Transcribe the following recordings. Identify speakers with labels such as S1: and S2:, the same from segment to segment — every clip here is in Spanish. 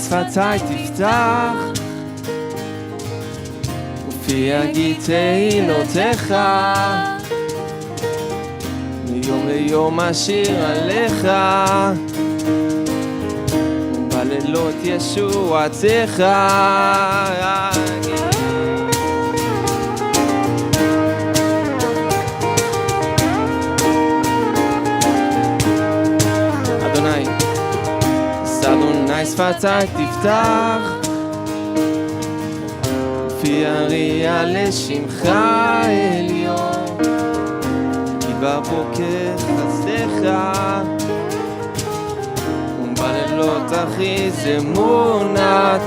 S1: שפתיי תפתח ופי יגיד תהילותיך מיום ליום אשיר עליך ובלילות ישועתך אדוני שפתיי תפתח ופי יריע לשמך עליון כי בבוקר חסדך ובלילות אחיז אמונת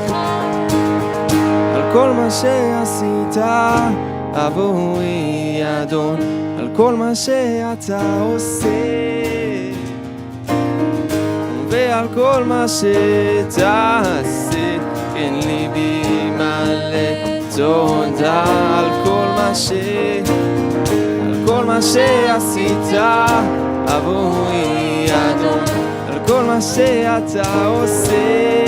S1: על כל מה שעשית עבורי אדון על כל מה שאתה עושה ועל כל מה שתעשה כן ליבי מלא תודה על כל מה שעשית עבורי אדון על כל מה שאתה עושה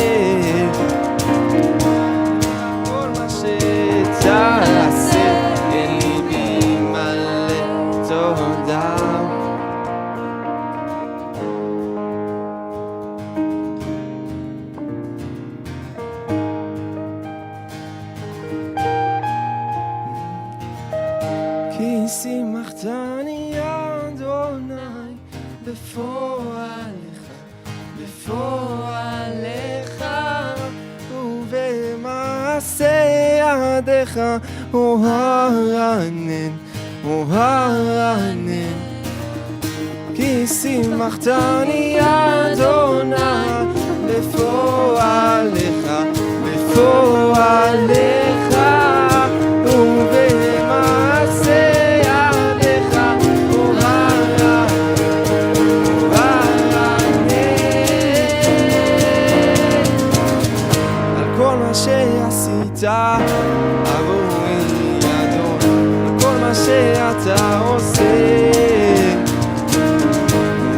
S1: כל מה שתעשה כן ליבי מלא תודה כי שימחתני אדוני בפועלך ובמעשה ידיך אוהרנן כי שימחתני אדוני בפועלך ובמעשה ידיך על כל מה שעשית עבורי אדון על כל מה שאתה עושה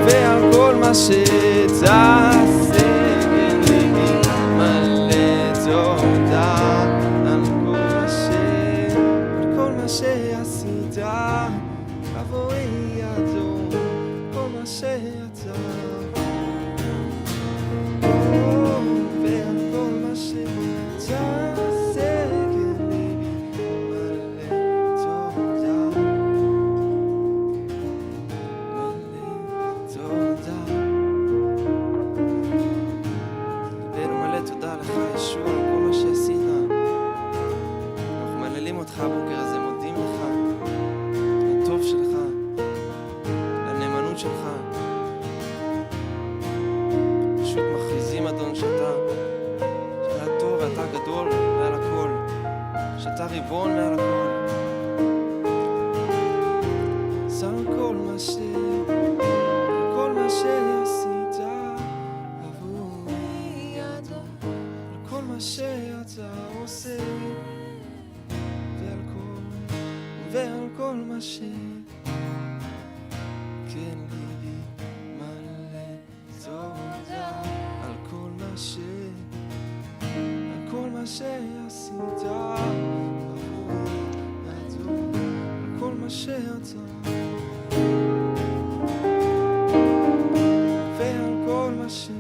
S1: ועל כל מה שתעשה שעשית עבורי אדון כל מה שאתה ועל כל מה שתעשה כן ליבי מלא תודה ליבנו מלא תודה לך ישוע על כל מה שעשית אנחנו מללים אותך הבוקר הזה שלך, לנאמנות שלך פשוט מכריזים אדון שאתה טוב ואתה גדול מעל הכל שאתה ריבון מעל הכל שם כל מה שעשית עבורי אדון על כל מה שאתה עושה ועל כל מה ש כן ליבי מלא תודה על כל מה שעשית עבורי אדון על כל מה שאתה ועל כל מה ש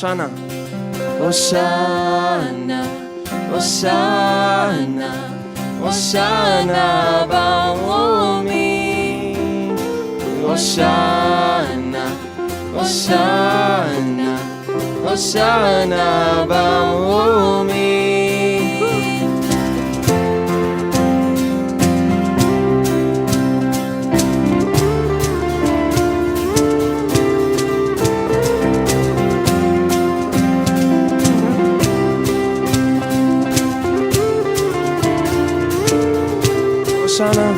S1: הושענא, הושענא, הושענא, הושענא במרומים הושענא, הושענא, הושענא במרומים. הושענא,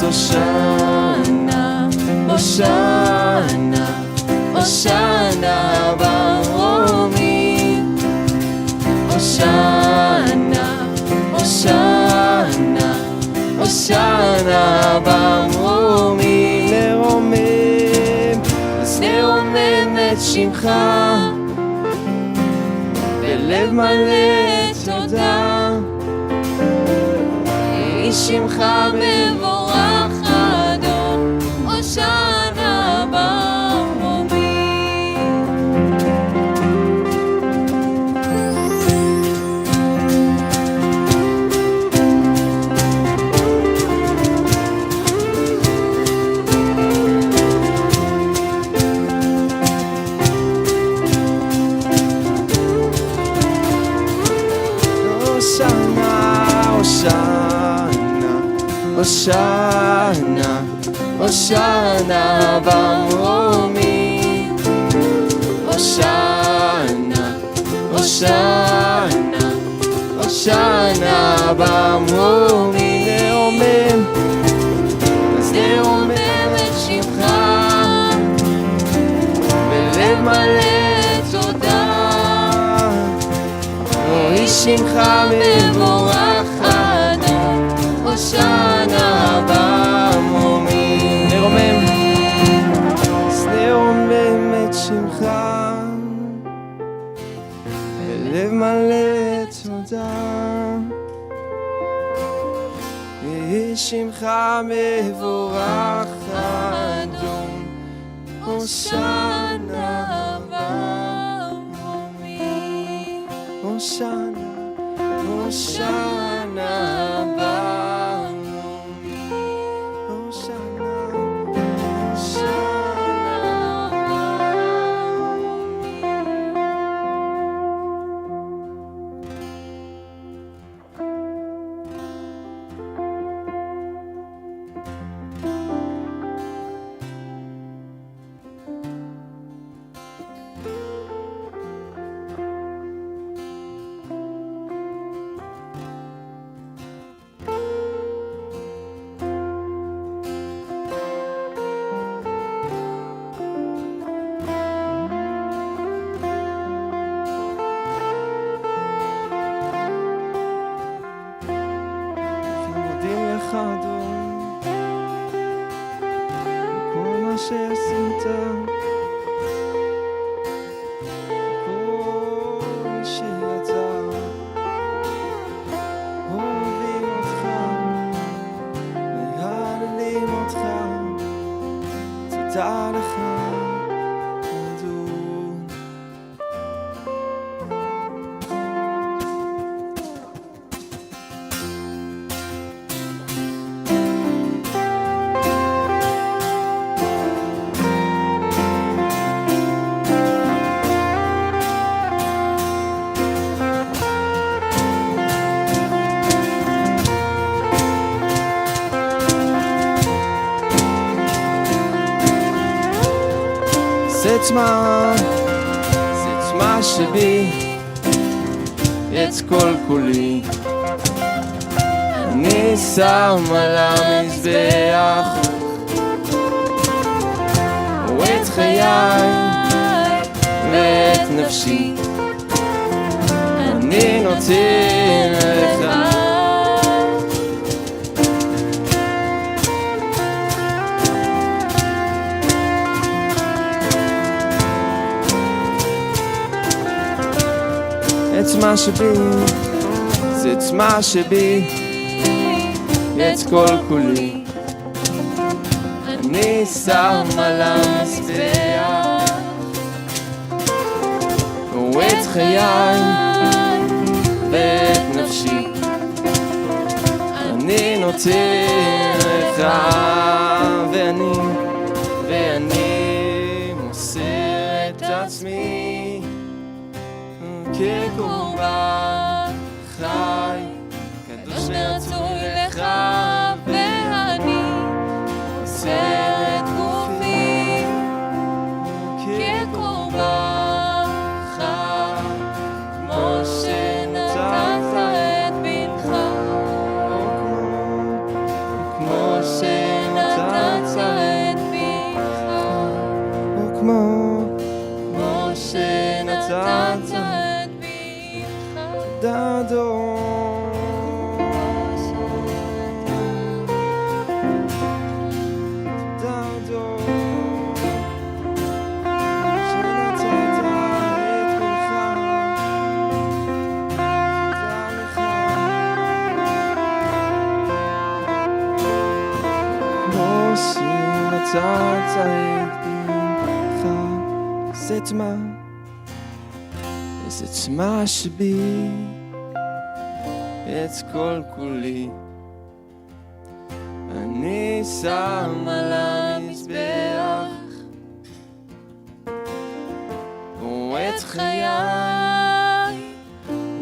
S1: הושענא, הושענא, הושענא במרומים. הושענא, הושענא, הושענא במרומים. נרומם, אז נרומם את שמך בלב מלא תודה. יהי שמך מבורך אדון, הושענא במרומים. הושענא, הושענא, הושענא, הושענא במרומים. הושענא, הושענא, הושענא במרומים. נרומם, אז נרומם את שמך בלב מלא תודה. יהי שמך מבורך אדון, הושענא במרומים. נרומם, אז נרומם את שמך בלב מלא תודה. יהי שמך מבורך אדון, הושענא במרומים. הושענא, הושענא במרומים. הושענא, הושענא אדון, כל מה שעשית, כל מי שיצא, אוהבים אותך, מהללים אותך, תודה לך אדון. זה צמא שבי, את כל כולי אני שם על המזבח, ואת חיי ואת נפשי אני נותן לך. את צמא שבי, זה צמא שבי, את כל כולי אני שם על המזבח, ואת חיי ואת נפשי אני נותן לך. ואני כקורבן חי, קדוש ורצוי לך, ואני מוסר את גופי כקורבן חי, כמו שנתת את בנך, כמו שנתת את בנך, כמו שנתת את בנך, תודה אדון. נתת את בנך, איזה תמה, איזה תמה שבי, את כל כולי אני שם על המזבח, ואת חיי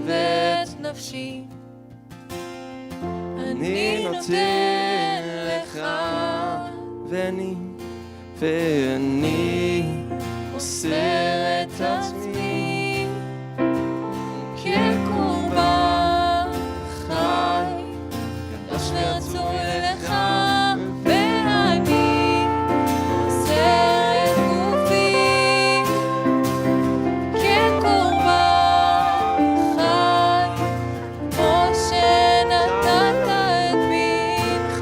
S1: ואת נפשי אני נותן לך, ואני מוסר את עצמי כקורבן חי, קדוש ורצוי לך, ואני מוסר את גופי כקורבן חי, כמו שנתת את בנך,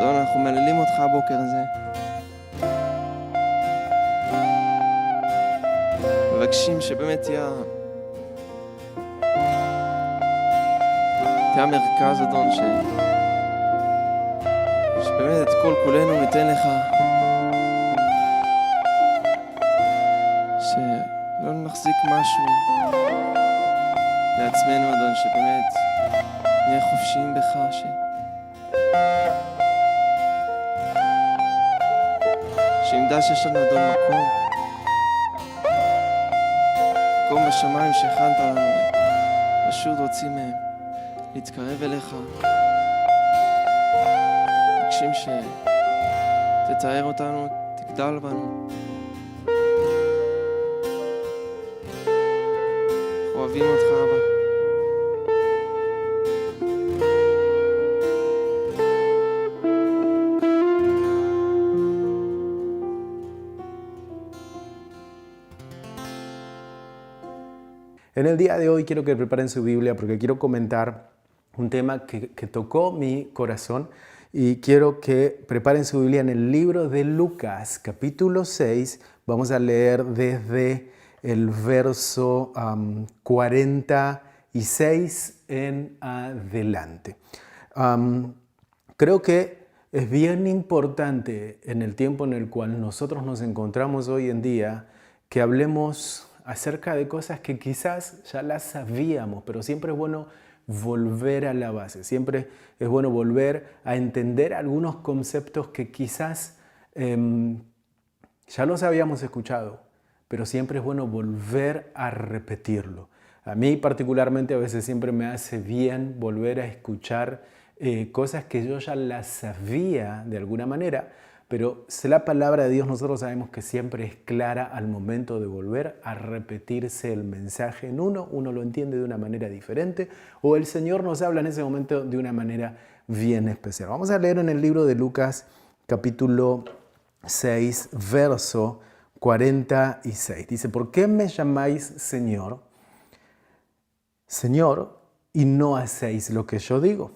S1: אנחנו מללים אותך הבוקר הזה, מבקשים שבאמת תהיה המרכז אדון, שבאמת את כל כולנו ניתן לך, שלא נחזיק משהו לעצמנו אדון, שבאמת נהיה חופשיים בך, שנדע שיש לנו אדון מקום בשמיים שהכנת לנו, פשוט רוצים להתקרב אליך, מבקשים שתתאר אותנו, תגדל בנו, אנחנו אוהבים אותך אבא.
S2: En el día de hoy quiero que preparen su Biblia porque quiero comentar un tema que tocó mi corazón y quiero que preparen su Biblia en el libro de Lucas, capítulo 6. Vamos a leer desde el verso 46 en adelante. Creo que es bien importante en el tiempo en el cual nosotros nos encontramos hoy en día que hablemos acerca de cosas que quizás ya las sabíamos, pero siempre es bueno volver a la base, siempre es bueno volver a entender algunos conceptos que quizás ya los habíamos escuchado, pero siempre es bueno volver a repetirlo. A mí particularmente a veces siempre me hace bien volver a escuchar cosas que yo ya las sabía de alguna manera, pero la palabra de Dios nosotros sabemos que siempre es clara al momento de volver a repetirse el mensaje en uno lo entiende de una manera diferente o el Señor nos habla en ese momento de una manera bien especial. Vamos a leer en el libro de Lucas capítulo 6, verso 46. Dice, ¿por qué me llamáis Señor? Señor, y no hacéis lo que yo digo.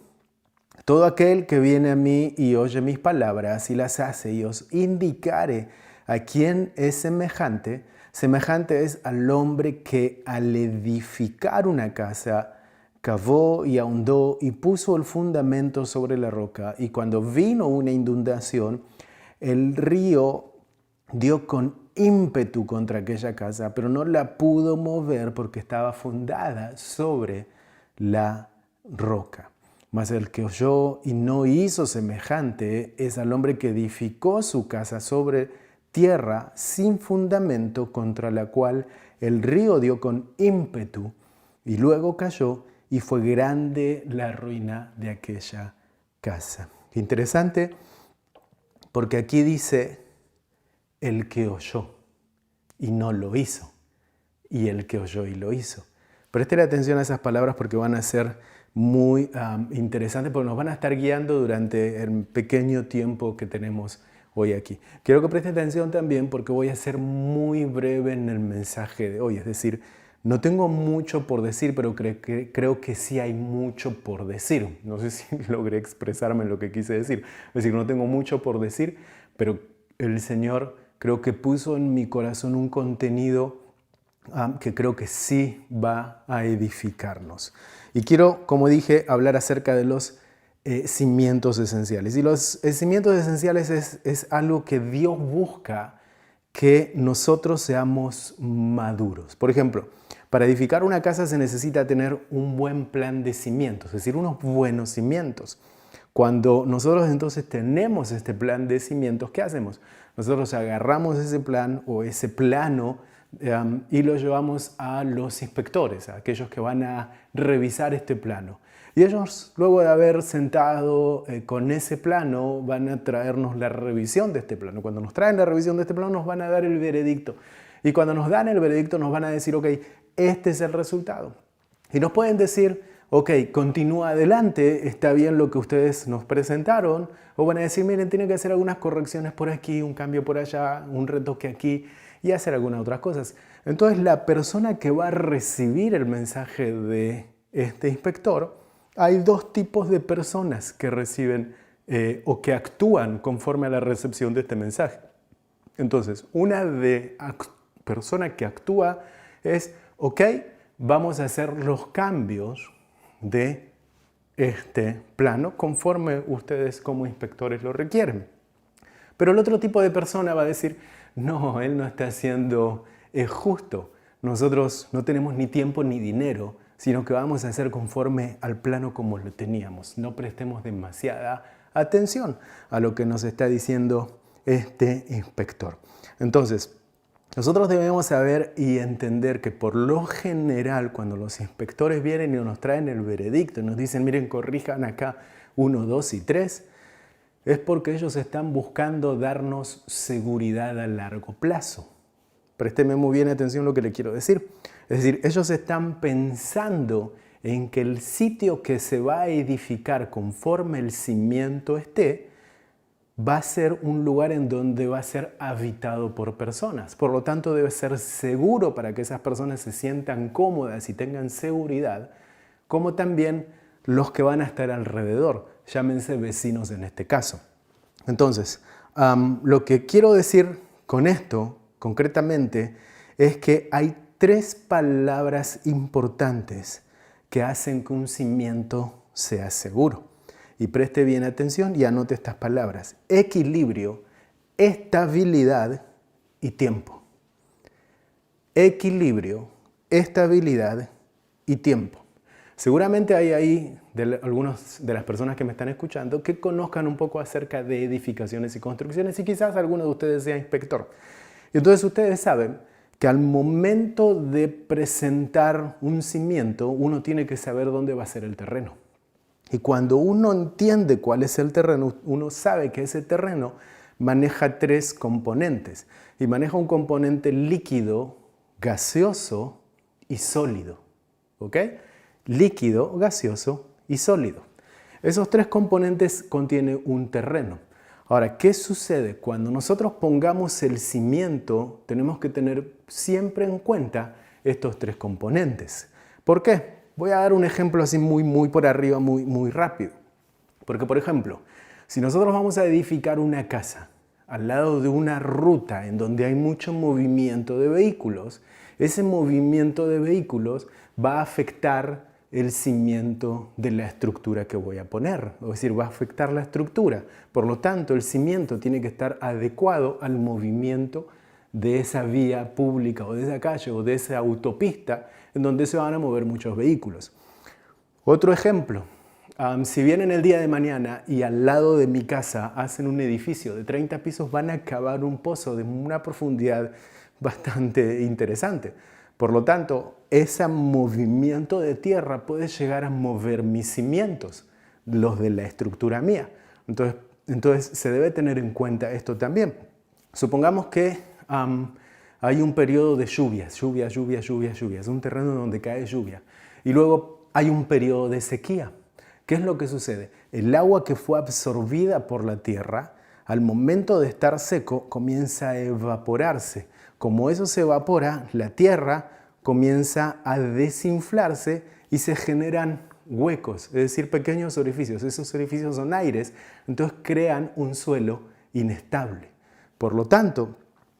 S2: Todo aquel que viene a mí y oye mis palabras y las hace y os indicare a quién es semejante, semejante es al hombre que al edificar una casa cavó y ahondó y puso el fundamento sobre la roca, y cuando vino una inundación, el río dio con ímpetu contra aquella casa, pero no la pudo mover porque estaba fundada sobre la roca. Mas el que oyó y no hizo semejante es al hombre que edificó su casa sobre tierra sin fundamento, contra la cual el río dio con ímpetu y luego cayó, y fue grande la ruina de aquella casa. Interesante, porque aquí dice el que oyó y no lo hizo, y el que oyó y lo hizo. Presten atención a esas palabras porque van a ser muy interesantes, porque nos van a estar guiando durante el pequeño tiempo que tenemos hoy aquí. Quiero que presten atención también porque voy a ser muy breve en el mensaje de hoy, es decir, no tengo mucho por decir, pero creo que sí hay mucho por decir. No sé si logré expresarme en lo que quise decir. Es decir, no tengo mucho por decir, pero el Señor creo que puso en mi corazón un contenido que creo que sí va a edificarnos. Y quiero, como dije, hablar acerca de los cimientos esenciales. Y los cimientos esenciales es algo que Dios busca que nosotros seamos maduros. Por ejemplo, para edificar una casa se necesita tener un buen plan de cimientos, es decir, unos buenos cimientos. Cuando nosotros entonces tenemos este plan de cimientos, ¿qué hacemos? Nosotros agarramos ese plan o ese plano y lo llevamos a los inspectores, a aquellos que van a revisar este plano. Y ellos, luego de haber sentado con ese plano, van a traernos la revisión de este plano. Cuando nos traen la revisión de este plano, nos van a dar el veredicto. Y cuando nos dan el veredicto, nos van a decir, ok, este es el resultado. Y nos pueden decir, ok, continúa adelante, está bien lo que ustedes nos presentaron. O van a decir, miren, tienen que hacer algunas correcciones por aquí, un cambio por allá, un retoque aquí y hacer algunas otras cosas. Entonces, la persona que va a recibir el mensaje de este inspector, hay dos tipos de personas que reciben o que actúan conforme a la recepción de este mensaje. Entonces, una persona que actúa es, ok, vamos a hacer los cambios de este plano conforme ustedes como inspectores lo requieren. Pero el otro tipo de persona va a decir, no, él no está siendo justo. Nosotros no tenemos ni tiempo ni dinero, sino que vamos a hacer conforme al plano como lo teníamos. No prestemos demasiada atención a lo que nos está diciendo este inspector. Entonces, nosotros debemos saber y entender que por lo general, cuando los inspectores vienen y nos traen el veredicto y nos dicen, miren, corrijan acá 1, 2 y 3, es porque ellos están buscando darnos seguridad a largo plazo. Présteme muy bien atención a lo que le quiero decir. Es decir, ellos están pensando en que el sitio que se va a edificar conforme el cimiento esté, va a ser un lugar en donde va a ser habitado por personas. Por lo tanto, debe ser seguro para que esas personas se sientan cómodas y tengan seguridad, como también los que van a estar alrededor, llámense vecinos en este caso. Entonces, lo que quiero decir con esto, concretamente, es que hay 3 palabras importantes que hacen que un cimiento sea seguro. Y preste bien atención y anote estas palabras: equilibrio, estabilidad y tiempo. Equilibrio, estabilidad y tiempo. Seguramente hay ahí algunas de las personas que me están escuchando que conozcan un poco acerca de edificaciones y construcciones y quizás alguno de ustedes sea inspector. Y entonces ustedes saben que al momento de presentar un cimiento, uno tiene que saber dónde va a ser el terreno. Y cuando uno entiende cuál es el terreno, uno sabe que ese terreno maneja 3 componentes. Y maneja un componente líquido, gaseoso y sólido. ¿Ok? Líquido, gaseoso y sólido. Esos 3 componentes contienen un terreno. Ahora, ¿qué sucede? Cuando nosotros pongamos el cimiento, tenemos que tener siempre en cuenta estos 3 componentes. ¿Por qué? Voy a dar un ejemplo así muy por arriba, muy rápido. Porque, por ejemplo, si nosotros vamos a edificar una casa al lado de una ruta en donde hay mucho movimiento de vehículos, ese movimiento de vehículos va a afectar el cimiento de la estructura que voy a poner. Es decir, va a afectar la estructura. Por lo tanto, el cimiento tiene que estar adecuado al movimiento de esa vía pública o de esa calle o de esa autopista en donde se van a mover muchos vehículos. Otro ejemplo, si vienen el día de mañana y al lado de mi casa hacen un edificio de 30 pisos, van a cavar un pozo de una profundidad bastante interesante. Por lo tanto, ese movimiento de tierra puede llegar a mover mis cimientos, los de la estructura mía. Entonces se debe tener en cuenta esto también. Supongamos que hay un periodo de lluvias, es un terreno donde cae lluvia. Y luego hay un periodo de sequía. ¿Qué es lo que sucede? El agua que fue absorbida por la tierra, al momento de estar seco, comienza a evaporarse. Como eso se evapora, la tierra comienza a desinflarse y se generan huecos, es decir, pequeños orificios. Esos orificios son aires, entonces crean un suelo inestable. Por lo tanto,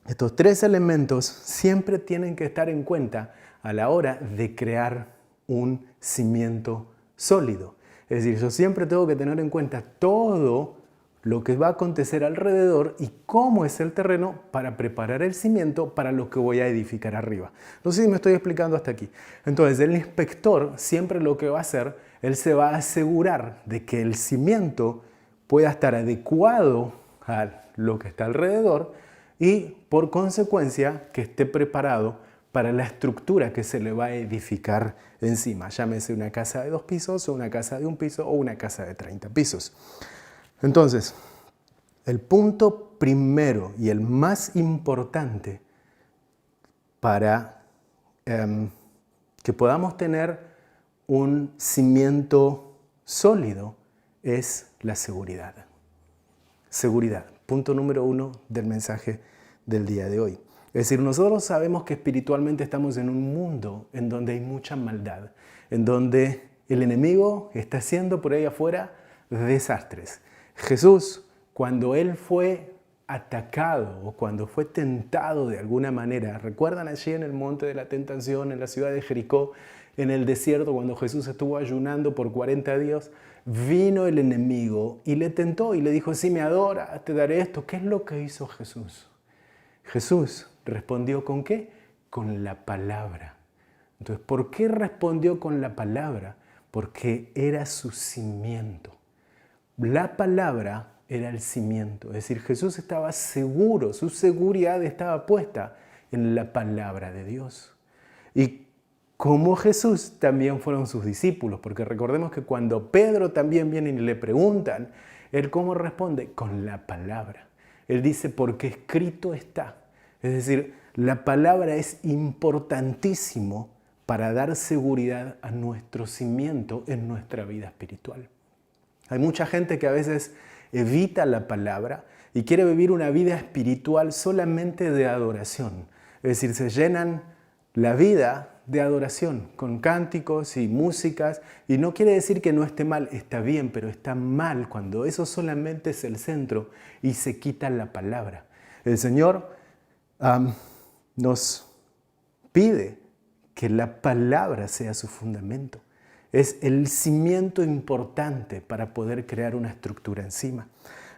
S2: estos tres elementos siempre tienen que estar en cuenta a la hora de crear un cimiento sólido. Es decir, yo siempre tengo que tener en cuenta todo lo que va a acontecer alrededor y cómo es el terreno para preparar el cimiento para lo que voy a edificar arriba. No sé si me estoy explicando hasta aquí. Entonces, el inspector siempre lo que va a hacer, él se va a asegurar de que el cimiento pueda estar adecuado a lo que está alrededor y, por consecuencia, que esté preparado para la estructura que se le va a edificar encima. Llámese una casa de 2 pisos o una casa de 1 piso o una casa de 30 pisos. Entonces, el punto primero y el más importante para que podamos tener un cimiento sólido es la seguridad. Seguridad, punto número 1 del mensaje del día de hoy. Es decir, nosotros sabemos que espiritualmente estamos en un mundo en donde hay mucha maldad, en donde el enemigo está haciendo por ahí afuera desastres. Jesús, cuando Él fue atacado o cuando fue tentado de alguna manera, ¿recuerdan allí en el monte de la tentación, en la ciudad de Jericó, en el desierto, cuando Jesús estuvo ayunando por 40 días? Vino el enemigo y le tentó y le dijo, si me adoras, te daré esto. ¿Qué es lo que hizo Jesús? Jesús respondió ¿con qué? Con la palabra. Entonces, ¿por qué respondió con la palabra? Porque era su cimiento. La palabra era el cimiento. Es decir, Jesús estaba seguro, su seguridad estaba puesta en la palabra de Dios. Y como Jesús, también fueron sus discípulos, porque recordemos que cuando Pedro también viene y le preguntan, él ¿cómo responde? Con la palabra. Él dice, porque escrito está. Es decir, la palabra es importantísimo para dar seguridad a nuestro cimiento en nuestra vida espiritual. Hay mucha gente que a veces evita la palabra y quiere vivir una vida espiritual solamente de adoración. Es decir, se llenan la vida de adoración con cánticos y músicas, y no quiere decir que no esté mal, está bien, pero está mal cuando eso solamente es el centro y se quita la palabra. El Señor nos pide que la palabra sea su fundamento. Es el cimiento importante para poder crear una estructura encima.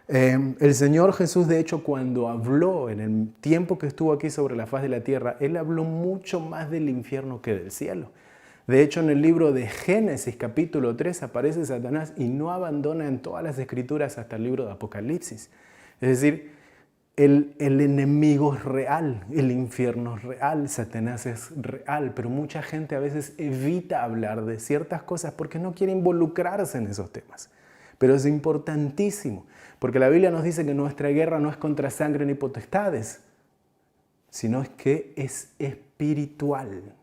S2: El Señor Jesús, de hecho, cuando habló en el tiempo que estuvo aquí sobre la faz de la tierra, Él habló mucho más del infierno que del cielo. De hecho, en el libro de Génesis, capítulo 3, aparece Satanás y no abandona en todas las escrituras hasta el libro de Apocalipsis. Es decir, el enemigo es real, el infierno es real, Satanás es real, pero mucha gente a veces evita hablar de ciertas cosas porque no quiere involucrarse en esos temas. Pero es importantísimo, porque la Biblia nos dice que nuestra guerra no es contra sangre ni potestades, sino es que es espiritual.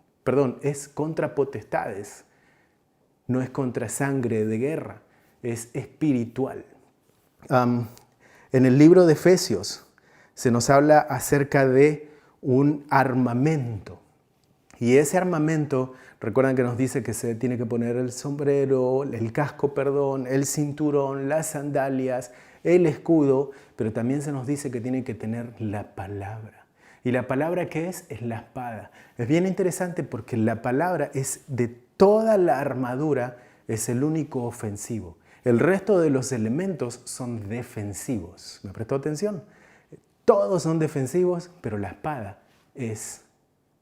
S2: Es contra potestades, no es contra sangre de guerra, es espiritual. En el libro de Efesios se nos habla acerca de un armamento. Y ese armamento, recuerdan que nos dice que se tiene que poner el sombrero, el casco, el cinturón, las sandalias, el escudo, pero también se nos dice que tiene que tener la palabra. ¿Y la palabra qué es? Es la espada. Es bien interesante porque la palabra es de toda la armadura, es el único ofensivo. El resto de los elementos son defensivos. ¿Me prestó atención? Todos son defensivos, pero la espada es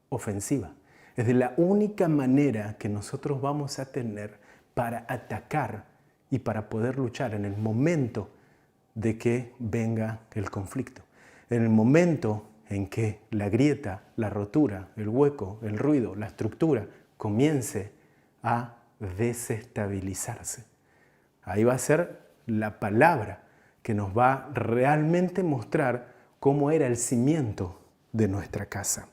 S2: ofensiva. Es de la única manera que nosotros vamos a tener para atacar y para poder luchar en el momento de que venga el conflicto. En el momento en que la grieta, la rotura, el hueco, el ruido, la estructura comience a desestabilizarse. Ahí va a ser la palabra que nos va a realmente mostrar cómo era el cimiento de nuestra casa.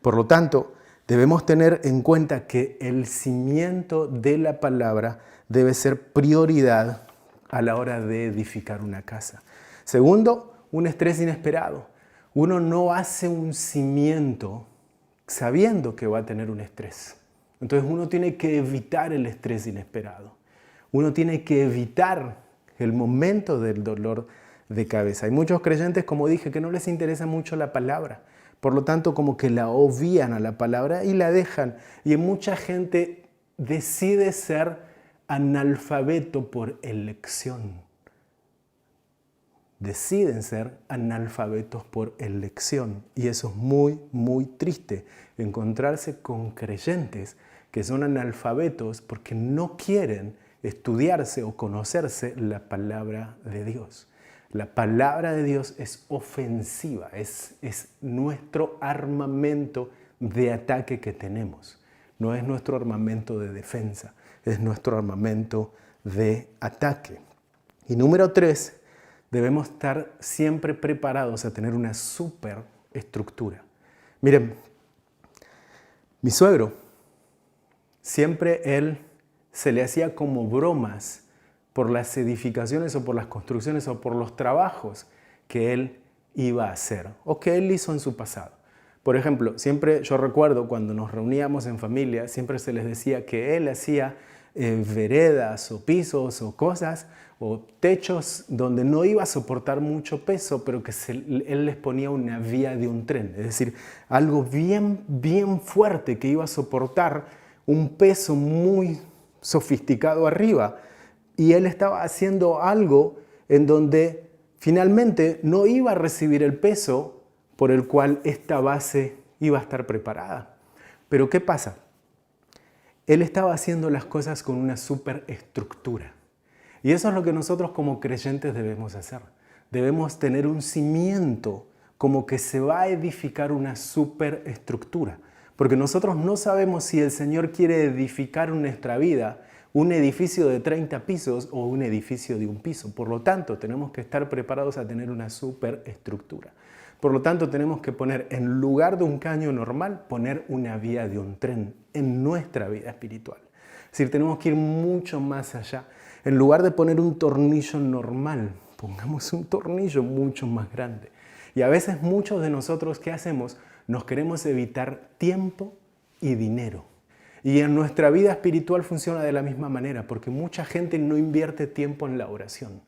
S2: Por lo tanto, debemos tener en cuenta que el cimiento de la palabra debe ser prioridad a la hora de edificar una casa. Segundo, un estrés inesperado. Uno no hace un cimiento sabiendo que va a tener un estrés. Entonces uno tiene que evitar el estrés inesperado. Uno tiene que evitar el momento del dolor de cabeza. Hay muchos creyentes, como dije, que no les interesa mucho la palabra. Por lo tanto, como que la obvian a la palabra y la dejan. Y mucha gente decide ser analfabeto por elección. Deciden ser analfabetos por elección. Y eso es muy, muy triste. Encontrarse con creyentes que son analfabetos porque no quieren estudiarse o conocerse la palabra de Dios. La palabra de Dios es ofensiva, es nuestro armamento de ataque que tenemos. No es nuestro armamento de defensa, es nuestro armamento de ataque. Y número 3, debemos estar siempre preparados a tener una superestructura. Miren, mi suegro, siempre él se le hacía como bromas por las edificaciones o por las construcciones o por los trabajos que él iba a hacer o que él hizo en su pasado. Por ejemplo, siempre yo recuerdo cuando nos reuníamos en familia, siempre se les decía que él hacía veredas o pisos o cosas o techos donde no iba a soportar mucho peso, pero que él les ponía una vía de un tren. Es decir, algo bien fuerte que iba a soportar un peso muy sofisticado arriba. Y él estaba haciendo algo en donde finalmente no iba a recibir el peso por el cual esta base iba a estar preparada. Pero ¿qué pasa? Él estaba haciendo las cosas con una superestructura. Y eso es lo que nosotros como creyentes debemos hacer. Debemos tener un cimiento como que se va a edificar una superestructura. Porque nosotros no sabemos si el Señor quiere edificar en nuestra vida un edificio de 30 pisos o un edificio de un piso. Por lo tanto, tenemos que estar preparados a tener una superestructura. Por lo tanto, tenemos que poner, en lugar de un caño normal, poner una vía de un tren en nuestra vida espiritual. Es decir, tenemos que ir mucho más allá. En lugar de poner un tornillo normal, pongamos un tornillo mucho más grande. Y a veces muchos de nosotros, ¿qué hacemos? Nos queremos evitar tiempo y dinero. Y en nuestra vida espiritual funciona de la misma manera, porque mucha gente no invierte tiempo en la oración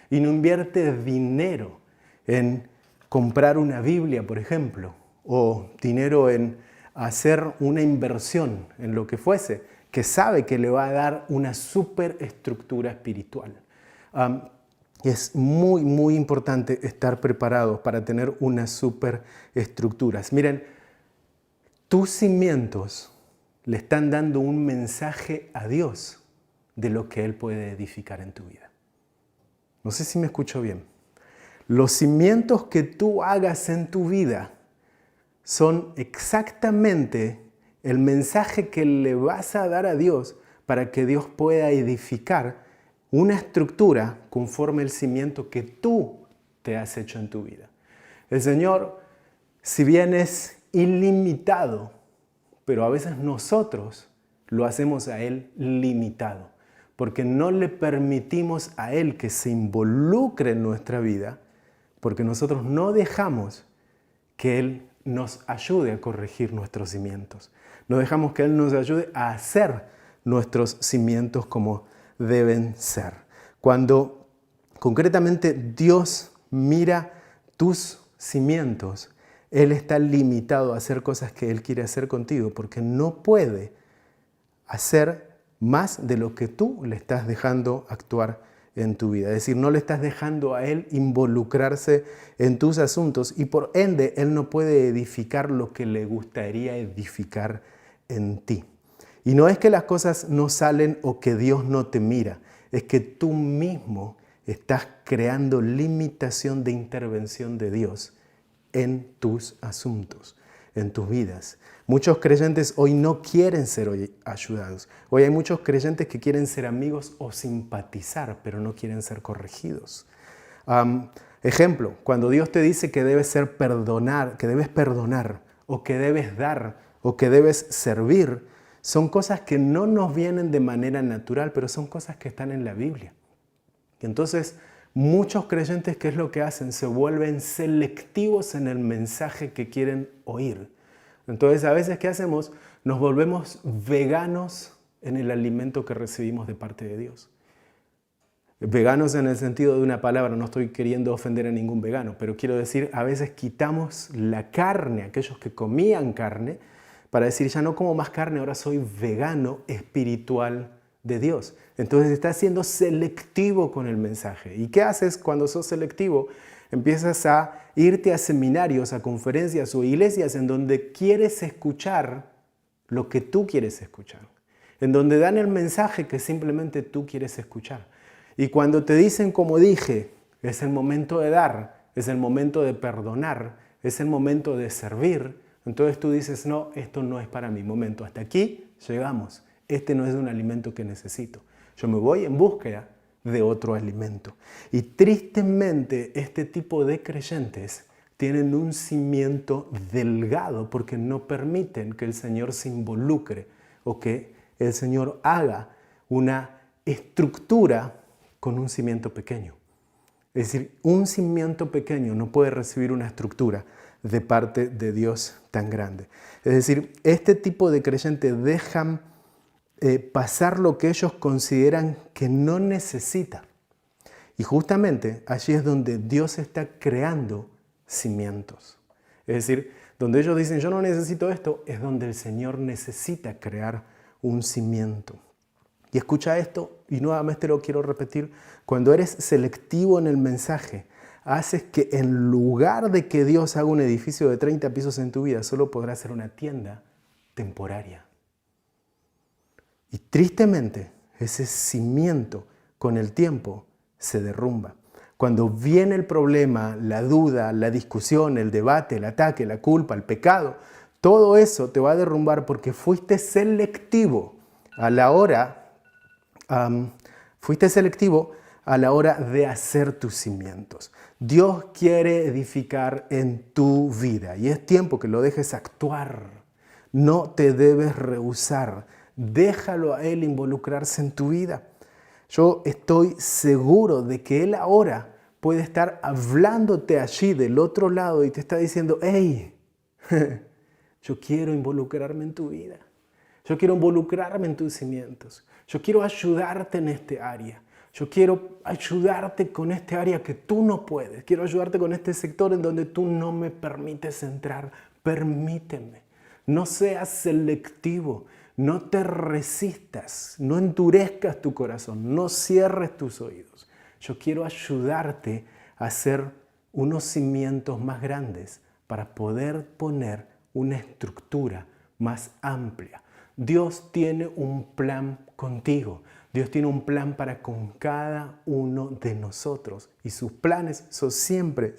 S2: y no invierte dinero en comprar una Biblia, por ejemplo, o dinero en hacer una inversión en lo que fuese, que sabe que le va a dar una superestructura espiritual. Es muy, muy importante estar preparados para tener unas superestructuras. Miren, tus cimientos le están dando un mensaje a Dios de lo que Él puede edificar en tu vida. No sé si me escucho bien. Los cimientos que tú hagas en tu vida son exactamente el mensaje que le vas a dar a Dios para que Dios pueda edificar una estructura conforme el cimiento que tú te has hecho en tu vida. El Señor, si bien es ilimitado, pero a veces nosotros lo hacemos a Él limitado, porque no le permitimos a Él que se involucre en nuestra vida, porque nosotros no dejamos que Él nos ayude a corregir nuestros cimientos. No dejamos que Él nos ayude a hacer nuestros cimientos como deben ser. Cuando concretamente Dios mira tus cimientos, Él está limitado a hacer cosas que Él quiere hacer contigo porque no puede hacer más de lo que tú le estás dejando actuar en tu vida. Es decir, no le estás dejando a Él involucrarse en tus asuntos y por ende Él no puede edificar lo que le gustaría edificar en ti. Y no es que las cosas no salen o que Dios no te mira, es que tú mismo estás creando limitación de intervención de Dios en tus asuntos, en tus vidas. Muchos creyentes hoy no quieren ser ayudados. Hoy hay muchos creyentes que quieren ser amigos o simpatizar, pero no quieren ser corregidos. Ejemplo, cuando Dios te dice que debes perdonar o que debes dar o que debes servir, son cosas que no nos vienen de manera natural, pero son cosas que están en la Biblia. Y entonces, muchos creyentes, ¿qué es lo que hacen? Se vuelven selectivos en el mensaje que quieren oír. Entonces, a veces, ¿qué hacemos? Nos volvemos veganos en el alimento que recibimos de parte de Dios. Veganos en el sentido de una palabra, no estoy queriendo ofender a ningún vegano, pero quiero decir, a veces quitamos la carne, aquellos que comían carne, para decir, ya no como más carne, ahora soy vegano espiritual de Dios. Entonces estás siendo selectivo con el mensaje. ¿Y qué haces cuando sos selectivo? Empiezas a irte a seminarios, a conferencias o iglesias en donde quieres escuchar lo que tú quieres escuchar. En donde dan el mensaje que simplemente tú quieres escuchar. Y cuando te dicen, como dije, es el momento de dar, es el momento de perdonar, es el momento de servir, entonces tú dices, no, esto no es para mi momento. Hasta aquí llegamos. Este no es un alimento que necesito. Yo me voy en búsqueda de otro alimento. Y tristemente este tipo de creyentes tienen un cimiento delgado porque no permiten que el Señor se involucre o que el Señor haga una estructura con un cimiento pequeño. Es decir, un cimiento pequeño no puede recibir una estructura de parte de Dios tan grande. Es decir, este tipo de creyentes dejan pasar lo que ellos consideran que no necesita. Y justamente allí es donde Dios está creando cimientos. Es decir, donde ellos dicen, yo no necesito esto, es donde el Señor necesita crear un cimiento. Y escucha esto, y nuevamente lo quiero repetir, cuando eres selectivo en el mensaje, haces que en lugar de que Dios haga un edificio de 30 pisos en tu vida, solo podrá ser una tienda temporaria. Y tristemente, ese cimiento con el tiempo se derrumba. Cuando viene el problema, la duda, la discusión, el debate, el ataque, la culpa, el pecado, todo eso te va a derrumbar porque fuiste selectivo a la hora de hacer tus cimientos. Dios quiere edificar en tu vida y es tiempo que lo dejes actuar. No te debes rehusar. Déjalo a Él involucrarse en tu vida. Yo estoy seguro de que Él ahora puede estar hablándote allí del otro lado y te está diciendo, hey, yo quiero involucrarme en tu vida. Yo quiero involucrarme en tus cimientos. Yo quiero ayudarte en este área. Yo quiero ayudarte con este área que tú no puedes. Quiero ayudarte con este sector en donde tú no me permites entrar. Permíteme. No seas selectivo. No te resistas. No endurezcas tu corazón. No cierres tus oídos. Yo quiero ayudarte a hacer unos cimientos más grandes para poder poner una estructura más amplia. Dios tiene un plan contigo. Dios tiene un plan para con cada uno de nosotros. Y sus planes son siempre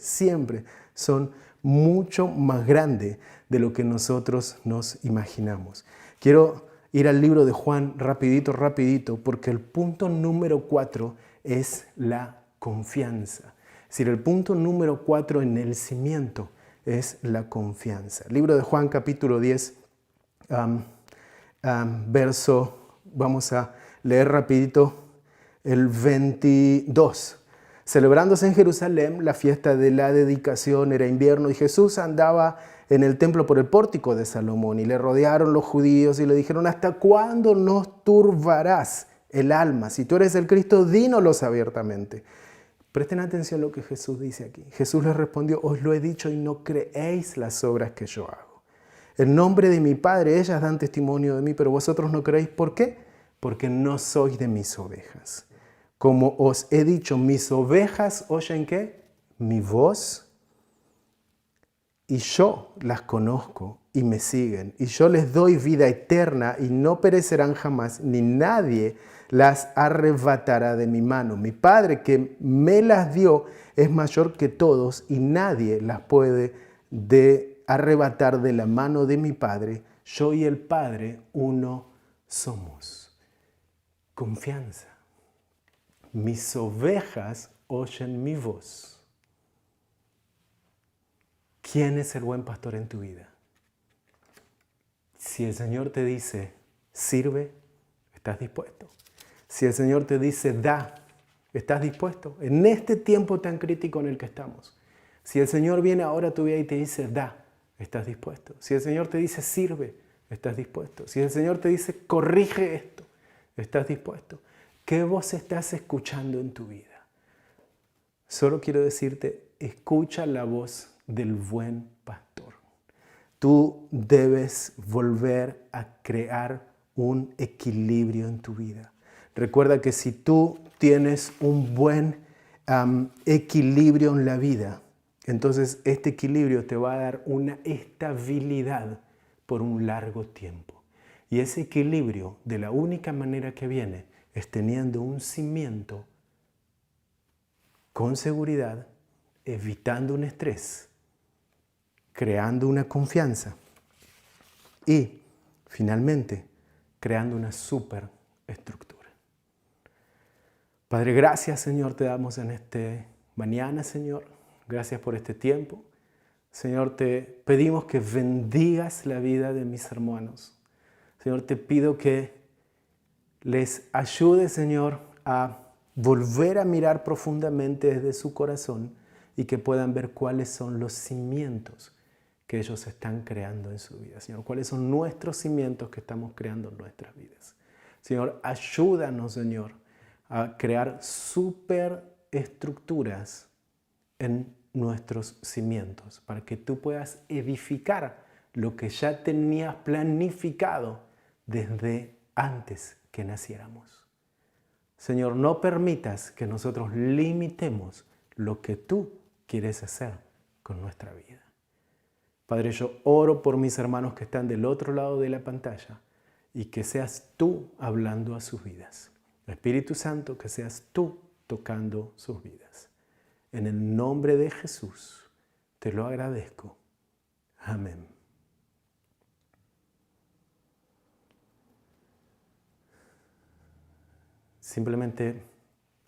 S2: son mucho más grandes de lo que nosotros nos imaginamos. Quiero ir al libro de Juan rapidito, porque el punto número 4 es la confianza. Es decir, el punto número 4 en el cimiento es la confianza. Libro de Juan, capítulo 10, vamos a leer rapidito el 22. Celebrándose en Jerusalén la fiesta de la dedicación, era invierno y Jesús andaba en el templo por el pórtico de Salomón y le rodearon los judíos y le dijeron: ¿hasta cuándo nos turbarás el alma? Si tú eres el Cristo, dínoslo abiertamente. Presten atención a lo que Jesús dice aquí. Jesús les respondió: os lo he dicho y no creéis las obras que yo hago. En nombre de mi Padre ellas dan testimonio de mí, pero vosotros no creéis. ¿Por qué? Porque no sois de mis ovejas. Como os he dicho, mis ovejas oyen ¿qué? Mi voz, y yo las conozco y me siguen, y yo les doy vida eterna y no perecerán jamás, ni nadie las arrebatará de mi mano. Mi Padre que me las dio es mayor que todos y nadie las puede arrebatar de la mano de mi Padre. Yo y el Padre uno somos. Confianza. Mis ovejas oyen mi voz. ¿Quién es el buen pastor en tu vida? Si el Señor te dice, sirve, ¿estás dispuesto? Si el Señor te dice, da, ¿estás dispuesto? En este tiempo tan crítico en el que estamos. Si el Señor viene ahora a tu vida y te dice, da, ¿estás dispuesto? Si el Señor te dice, sirve, ¿estás dispuesto? Si el Señor te dice, corrige esto, ¿estás dispuesto? ¿Qué voz estás escuchando en tu vida? Solo quiero decirte, escucha la voz del buen pastor. Tú debes volver a crear un equilibrio en tu vida. Recuerda que si tú tienes un buen equilibrio en la vida, entonces este equilibrio te va a dar una estabilidad por un largo tiempo. Y ese equilibrio, de la única manera que viene, es teniendo un cimiento con seguridad, evitando un estrés, creando una confianza y, finalmente, creando una superestructura. Padre, gracias, Señor, te damos en esta mañana, Señor. Gracias por este tiempo. Señor, te pedimos que bendigas la vida de mis hermanos. Señor, te pido que les ayude, Señor, a volver a mirar profundamente desde su corazón y que puedan ver cuáles son los cimientos que ellos están creando en su vida. Señor, cuáles son nuestros cimientos que estamos creando en nuestras vidas. Señor, ayúdanos, Señor, a crear superestructuras en nuestros cimientos para que tú puedas edificar lo que ya tenías planificado desde antes que naciéramos. Señor, no permitas que nosotros limitemos lo que tú quieres hacer con nuestra vida. Padre, yo oro por mis hermanos que están del otro lado de la pantalla y que seas tú hablando a sus vidas. Espíritu Santo, que seas tú tocando sus vidas. En el nombre de Jesús te lo agradezco. Amén. Simplemente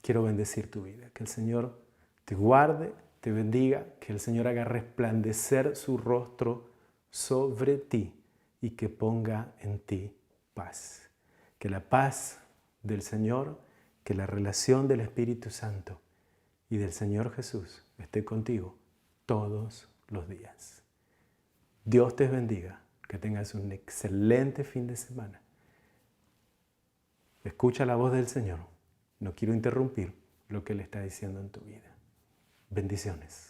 S2: quiero bendecir tu vida. Que el Señor te guarde, te bendiga, que el Señor haga resplandecer su rostro sobre ti y que ponga en ti paz. Que la paz del Señor, que la relación del Espíritu Santo y del Señor Jesús esté contigo todos los días. Dios te bendiga, que tengas un excelente fin de semana. Escucha la voz del Señor. No quiero interrumpir lo que Él está diciendo en tu vida. Bendiciones.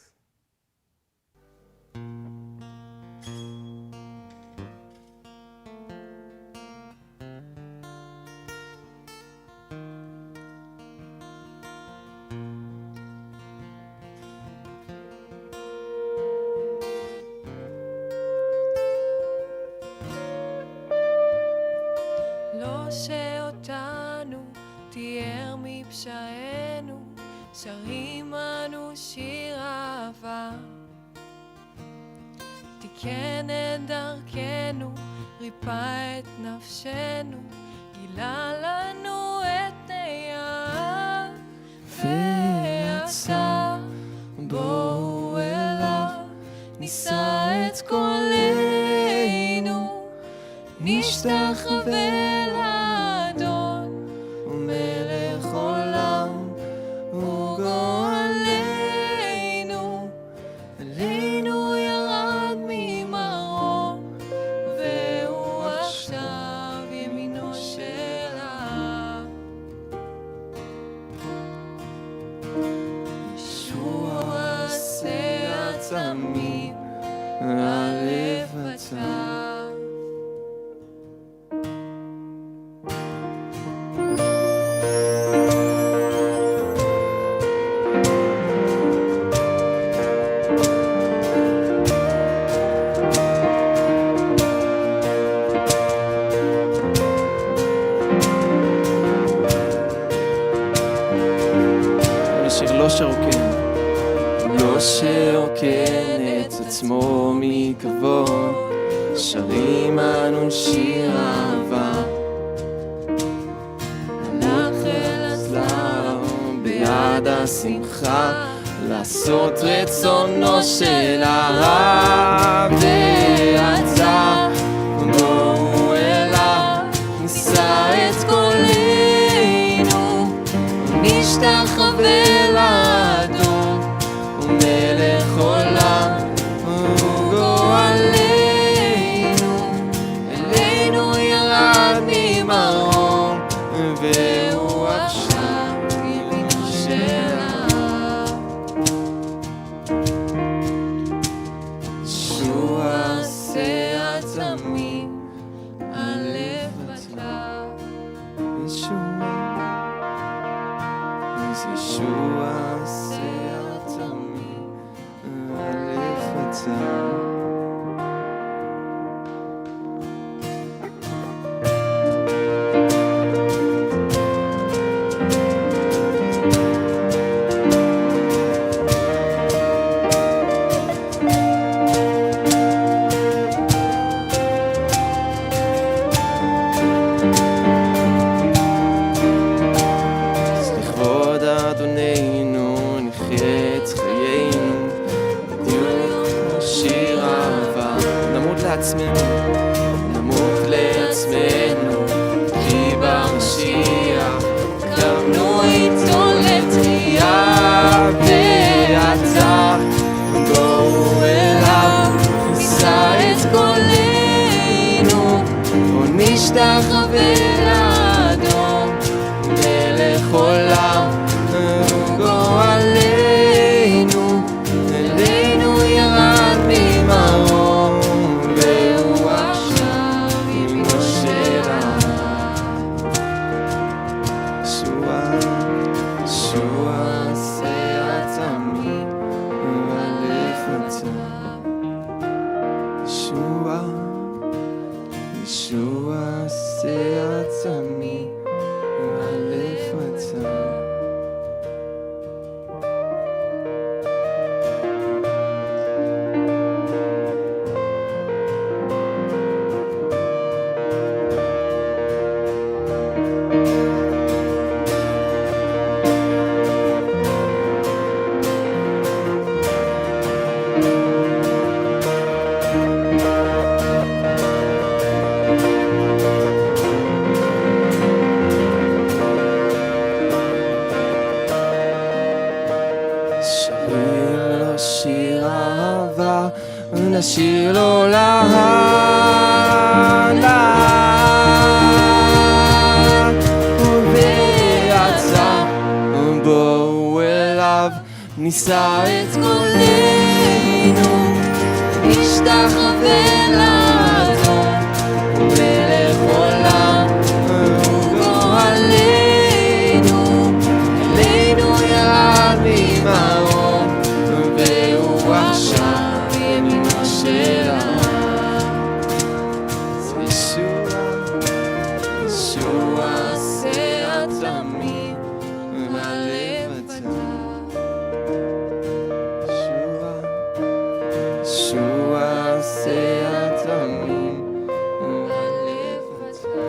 S3: לא שאותנו תיאר מפשענו, שרים אנו שיר אהבה. תיקן את דרכנו, ריפא את נפשנו, גילה לנו את תנאיו. ועתה בואו אליו, נישא את קולנו, נשתחווה עלינו ירד ממעלה.
S1: הלב אתה. לא שרוקן, לא שרוקן את עצמו מכבוד, שרים אנו שיר אהבה. הלך אל הצלב ביד השמחה, לעשות רצונו של הרב. ועתה בואו אליו, נישא את קולנו, נשתחווה לאדון, ומלך עולם הוא גואלנו. אלינו ירד ממרום, והוא עכשיו ימינו של האב. ישוע עשה עצמי, הלב אתה. ישוע עשה עצמי, הלב אתה. אדוננו נחיה את חיינו בדיוק כמו שיר אהבה. נמות לעצמנו, נמות לעצמנו, כי במשיח קמנו איתו לתחייה. ועתה בואו אליו, נישא את קולנו, ונשתחווה לאדון, מלך עולם גואלנו. אלינו ירד ממרום, והוא עכשיו ימינו של האב. ישוע עשה עצמי, הלב אתה. ישוע עשה עצמי, הלב אתה. שרים לו שיר אהבה, ונשיר לו להלה. ועתה בואו אליו, נישא את קולנו, נשתחווה לאדון, מלך עולם הוא גואלנו. אלינו ירד ממרום, והוא עכשיו ימינו של האב. ישוע עשה עצמי, הלב אתה. ישוע עשה עצמי, הלב אתה.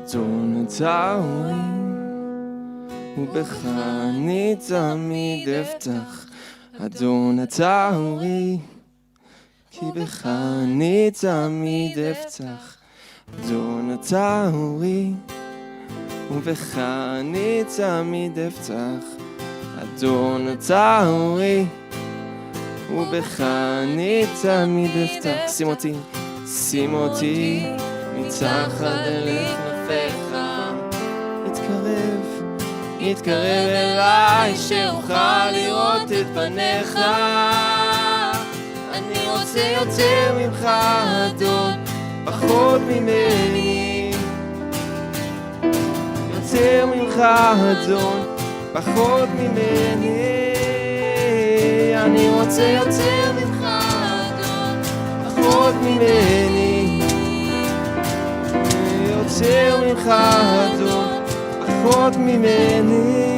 S1: אדון אתה אורי, ובך אני תמיד אפתח. אדון אתה אורי, כי בך אני תמיד אפתח. אדון אתה אורי, ובך אני תמיד אפתח. אדון אתה אורי, ובך אני תמיד אפתח. שים אותי מתחת לכנפיך. התקרב אליי שאוכל לראות את פניך. אני רוצה יותר ממך אדון, פחות ממני. יותר ממך אדון, פחות ממני. אני רוצה יותר ממך אדון, פחות ממני. יותר ממך אדון, פחות ממני.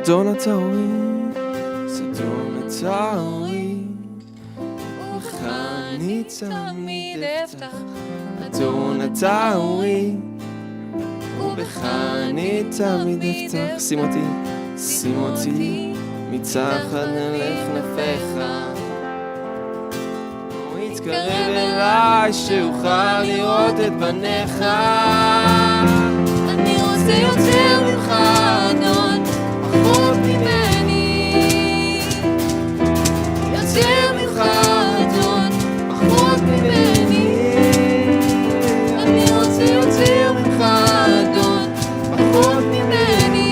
S1: אדון אתה אורי, אדון אתה אורי, ובך אני תמיד אפתח. אדון אתה אורי, ובך אני תמיד אפתח. שים אותי מתחת לכנפיך. התקרב אליי שאוכל לראות את פניך.
S3: אני רוצה יותר ממך אדון, פחות ממני. יותר ממך אדון, פחות ממני. אני רוצה יותר ממך אדון, פחות ממני.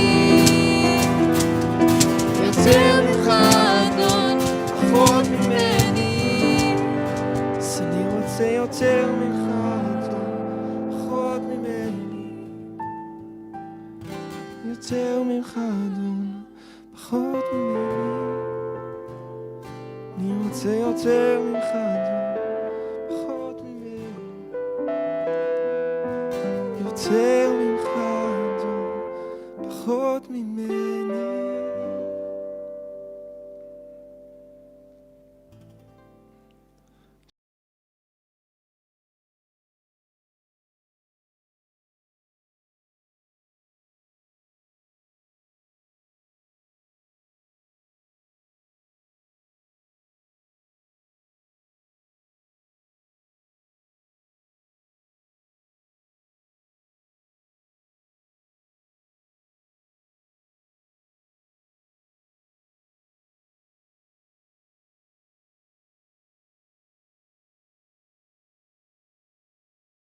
S3: יותר ממך אדון, פחות ממני.
S1: אז אני רוצה יותר ממך אדון, פחות ממני. יותר ממך אדון, פחות ממני. אני רוצה יותר ממך אדון, פחות ממני. יותר ממך אדון, פחות ממני.